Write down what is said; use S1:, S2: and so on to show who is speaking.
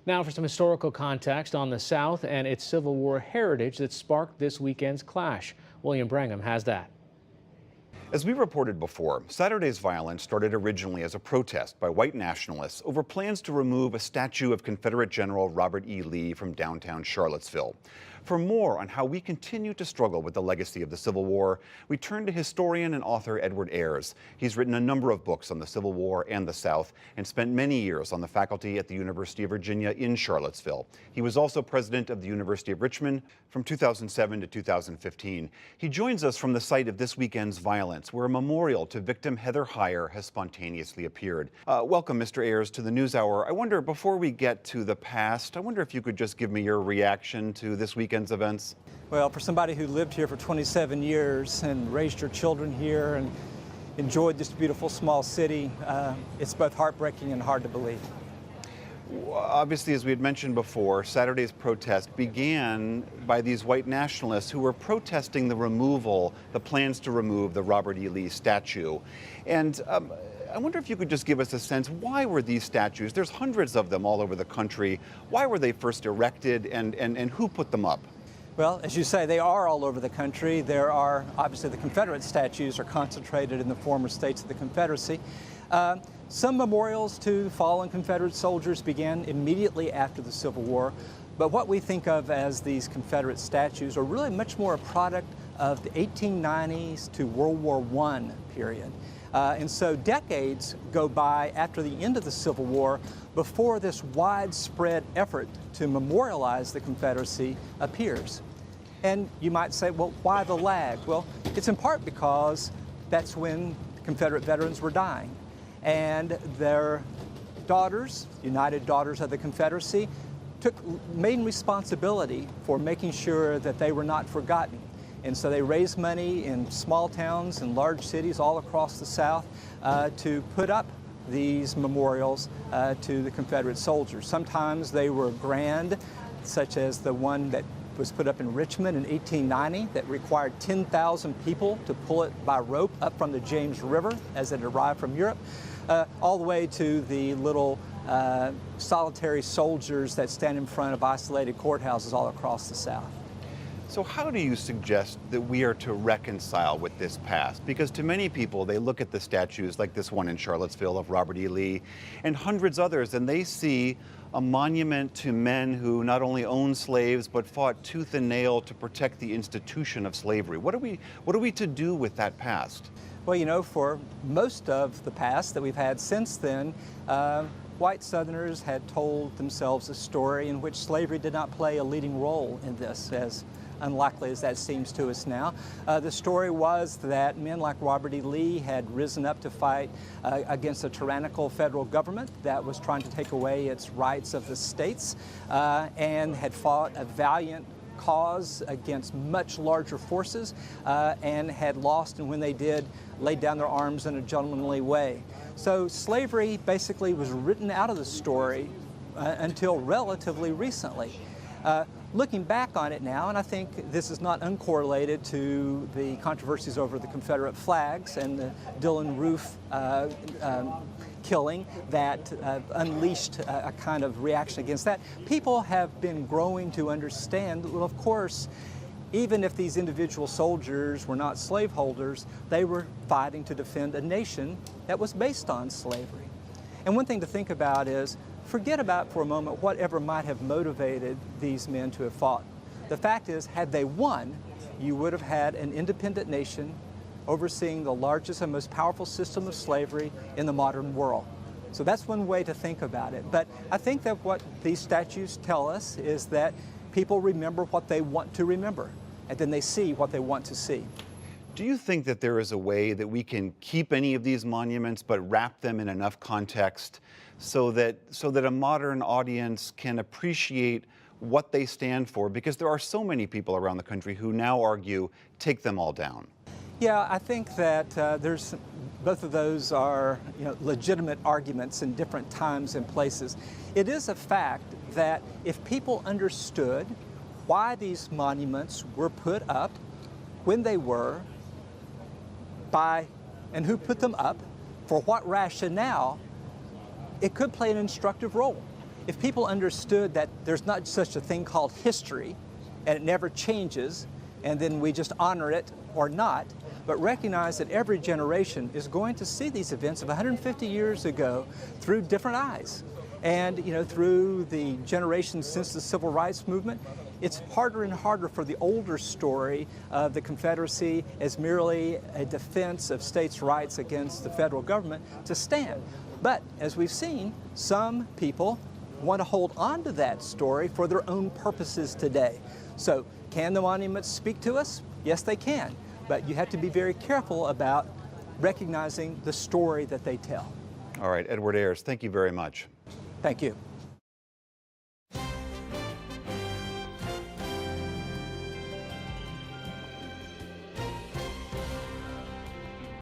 S1: Now for some historical context on the South and its Civil War heritage that sparked this weekend's clash. William Brangham has that.
S2: As we reported before, Saturday's violence started originally as a protest by white nationalists over plans to remove a statue of Confederate General Robert E. Lee from downtown Charlottesville. For more on how we continue to struggle with the legacy of the Civil War, we turn to historian and author Edward Ayers. He's written a number of books on the Civil War and the South and spent many years on the faculty at the University of Virginia in Charlottesville. He was also president of the University of Richmond from 2007 to 2015. He joins us from the site of this weekend's violence, where a memorial to victim Heather Heyer has spontaneously appeared. Welcome, Mr. Ayers, to the NewsHour. I wonder, before we get to the past, I wonder if you could just give me your reaction to this weekend's events.
S3: Well, for somebody who lived here for 27 years and raised your children here and enjoyed this beautiful small city, it's both heartbreaking and hard to believe.
S2: Obviously, as we had mentioned before, Saturday's protest began by these white nationalists who were protesting the plans to remove the Robert E. Lee statue. And I wonder if you could just give us a sense, why were these statues, there's hundreds of them all over the country, why were they first erected and who put them up?
S3: Well, as you say, they are all over the country. There are, obviously, the Confederate statues are concentrated in the former states of the Confederacy. Some memorials to fallen Confederate soldiers began immediately after the Civil War, but what we think of as these Confederate statues are really much more a product of the 1890s to World War I period. And so decades go by after the end of the Civil War before this widespread effort to memorialize the Confederacy appears. And you might say, well, why the lag? Well, it's in part because that's when Confederate veterans were dying. And their daughters, United Daughters of the Confederacy, took main responsibility for making sure that they were not forgotten. And so they raised money in small towns and large cities all across the South to put up these memorials to the Confederate soldiers. Sometimes they were grand, such as the one that was put up in Richmond in 1890 that required 10,000 people to pull it by rope up from the James River as it arrived from Europe, all the way to the little solitary soldiers that stand in front of isolated courthouses all across the South.
S2: So how do you suggest that we are to reconcile with this past? Because to many people, they look at the statues like this one in Charlottesville of Robert E. Lee and hundreds others, and they see a monument to men who not only owned slaves, but fought tooth and nail to protect the institution of slavery. What are we to do with that past?
S3: Well, you know, for most of the past that we've had since then, white Southerners had told themselves a story in which slavery did not play a leading role in this, as unlikely as that seems to us now. The story was that men like Robert E. Lee had risen up to fight against a tyrannical federal government that was trying to take away its rights of the states and had fought a valiant cause against much larger forces and had lost, and when they did, laid down their arms in a gentlemanly way. So slavery basically was written out of the story until relatively recently. Looking back on it now, and I think this is not uncorrelated to the controversies over the Confederate flags and the Dylan Roof killing that unleashed a kind of reaction against that. People have been growing to understand, well, of course, even if these individual soldiers were not slaveholders, they were fighting to defend a nation that was based on slavery. And one thing to think about is, forget about for a moment whatever might have motivated these men to have fought. The fact is, had they won, you would have had an independent nation overseeing the largest and most powerful system of slavery in the modern world. So that's one way to think about it. But I think that what these statues tell us is that people remember what they want to remember, and then they see what they want to see.
S2: Do you think that there is a way that we can keep any of these monuments but wrap them in enough context so that a modern audience can appreciate what they stand for? Because there are so many people around the country who now argue, take them all down.
S3: Yeah, I think that both of those are legitimate arguments in different times and places. It is a fact that if people understood why these monuments were put up when they were, and who put them up, for what rationale, it could play an instructive role. if people understood that there's not such a thing called history, and it never changes, and then we just honor it or not, but recognize that every generation is going to see these events of 150 years ago through different eyes. And through the generations since the Civil Rights Movement, it's harder and harder for the older story of the Confederacy as merely a defense of states' rights against the federal government to stand. But as we've seen, some people want to hold on to that story for their own purposes today. So can the monuments speak to us? Yes, they can. But you have to be very careful about recognizing the story that they tell.
S2: All right, Edward Ayers, thank you very much.
S3: Thank you.